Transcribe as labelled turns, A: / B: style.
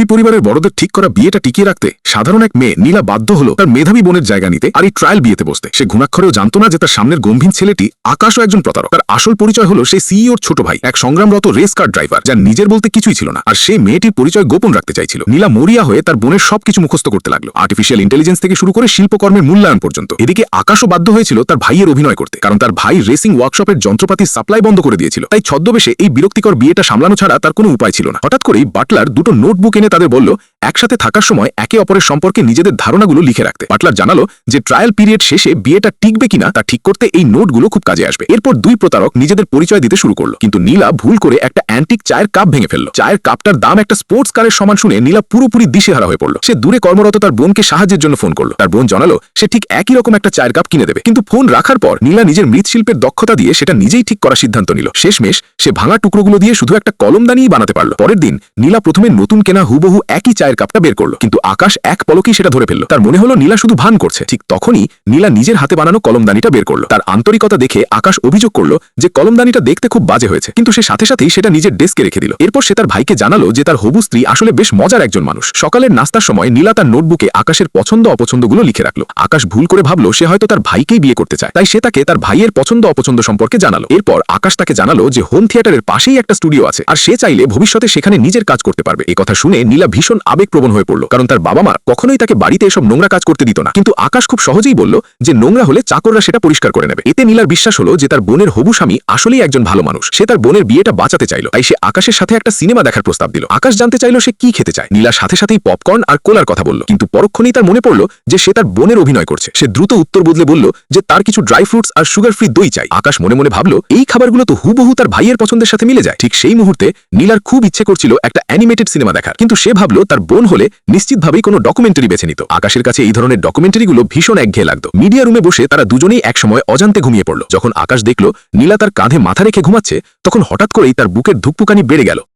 A: ধনী পরিবারের বড়দের ঠিক করা বিয়েটা টিকিয়ে রাখতে সাধারণ এক মেয়ে নীলা বাধ্য হলো তার মেধাবী বোনের জায়গা নিতে আর এই ট্রায়াল বিয়েতে বসতে। সে ঘুণাক্ষরেও জানত না যে তার সামনের গম্ভীর ছেলেটি আকাশও একজন প্রতারক। তার আসল পরিচয় হলো সেই সিইওর ছোট ভাই, এক সংগ্রামরত রেস কার ড্রাইভার, যার নিজের বলতে কিছুই ছিল না। আর সেই মেয়েটির পরিচয় গোপন রাখতে চাইছিল। নীলা মরিয়া হয়ে তার বোনের সবকিছু মুখস্থ করতে লাগলো, আর্টিফিশিয়াল ইন্টেলিজেন্স থেকে শুরু করে শিল্পকর্মের মূল্যায়ন পর্যন্ত। এদিকে আকাশও বাধ্য হয়েছিল তার ভাইয়ের অভিনয় করতে, কারণ তার ভাই রেসিং ওয়ার্কশপের যন্ত্রপাতির সাপ্লাই বন্ধ করে দিয়েছিল। তাই ছদ্মবেশে এই বিরক্তিকর বিয়েটা সামলানো ছাড়া তার কোনো উপায় ছিল না। হঠাৎ করেই বাটলার দুটো নোটবুক এনে তাদের বলল একসাথে থাকার সময় একে অপরের সম্পর্কে নিজেদের ধারণাগুলো লিখে রাখতে। বাটলার জানালো যে ট্রায়াল পিরিয়ড শেষে বিয়েটা টিকবে কিনা তা ঠিক করতে এই নোটগুলো খুব কাজে আসবে। এরপর দুই প্রতারক নিজেদের পরিচয় দিতে শুরু করলো, কিন্তু নীলা ভুল করে একটা অ্যান্টিক চায়ের কাপ ভেঙে ফেলল। চায়ের কাপটার দাম একটা স্পোর্টস কারের সমান শুনে নীলা পুরোপুরি দিশেহারা হয়ে পড়ল। সে দূরে কর্মরত তার বোনকে সাহায্যের জন্য ফোন করলো। তার বোন জানালো সে ঠিক একই রকম একটা চায়ের কাপ কিনে দেবে, কিন্তু ফোন রাখার পর নীলা নিজের মৃৎশিল্পের দক্ষতা দিয়ে সেটা নিজেই ঠিক করার সিদ্ধান্ত নিল। শেষমেশ সে ভাঙা টুকরোগুলো দিয়ে শুধু একটা কলমদানিই বানাতে পারল। পরের দিন নীলা প্রথমে নতুন কেনা হুবহু একই চায়ের কাপটা বের করলো, কিন্তু আকাশ এক পলকেই সেটা ধরে ফেলল। তার মনে হলো নীলা শুধু ভান করছে। ঠিক তখনই নীলা নিজের হাতে বানানো কলমদানিটা বের করলো। তার আন্তরিকতা দেখে আকাশ অভিযোগ করলো যে কলমদানিটা দেখতে খুব বাজে হয়েছে, কিন্তু সে সাথে সাথেই সেটা নিজের ডেস্কে রেখে দিল। এরপর সে তার ভাইকে জানালো যে তার হবু স্ত্রী আসলে বেশ মজার একজন মানুষ। সকালের নাস্তার সময় নীলা তার নোটবুকে আকাশের পছন্দ অপছন্দগুলো লিখে রাখলো। আকাশ ভুল করে ভাবলো সে হয়তো তার ভাইকেই বিয়ে করতে চায়, তাই সে তাকে তার ভাইয়ের পছন্দ অপছন্দ সম্পর্কে জানালো। এরপর আকাশ তাকে জানালো যে হোম থিয়েটারের পাশেই একটা স্টুডিও আছে, আর সে চাইলে ভবিষ্যতে সেখানে নিজের কাজ করতে পারবে। এই কথা শুনে নীলা ভীষণ আবেগপ্রবণ হয়ে পড়ল, কারণ তার বাবা মা কখনোই তাকে বাড়িতে এসব নোংরা কাজ করতে দিত না। কিন্তু আকাশ খুব সহজেই বলল যে নোংরা হলে চাকররা সেটা পরিষ্কার করে নেবে। এতে নীলার বিশ্বাস হলো যে তার বোনের হবু স্বামী আসলেই একজন ভালো মানুষ। সে তার বোনের বিয়েটা বাঁচাতে চাইল, তাই সে আকাশের সাথে একটা সিনেমা দেখার প্রস্তাব দিল। আকাশ জানতে চাইল সে কি খেতে চায়। নীলা সাথে সাথেই পপকর্ন আর কোলার কথা বলল, কিন্তু পরক্ষণেই তার মনে পড়ল যে সে তার বোনের অভিনয় করছে। সে দ্রুত উত্তর বদলে বলল যে তার কিছু ড্রাই ফ্রুটস আর সুগার ফ্রি দই চাই। আকাশ মনে মনে ভাবল এই খাবারগুলো তো হুবহু তার ভাইয়ের পছন্দের সাথে মিলে যায়। ঠিক সেই মুহূর্তে নীলার খুব ইচ্ছে করছিল একটা অ্যানিমেটেড সিনেমা দেখার, কিন্তু সে ভাবল তার বোন হলে নিশ্চিতভাবেই কোনো ডকুমেন্টারি বেছে নিত। আকাশের কাছে এই ধরনের ডকুমেন্টারিগুলো ভীষণ একঘেয়ে লাগতো। মিডিয়া রুমে বসে তারা দুজনেই একসময় অজান্তে ঘুমিয়ে পড়ল। যখন আকাশ দেখল নীলা তার কাঁধে মাথা রেখে ঘুমাচ্ছে, তখন হঠাৎ করেই তার বুকের ধুকপুকানি বেড়ে গেল।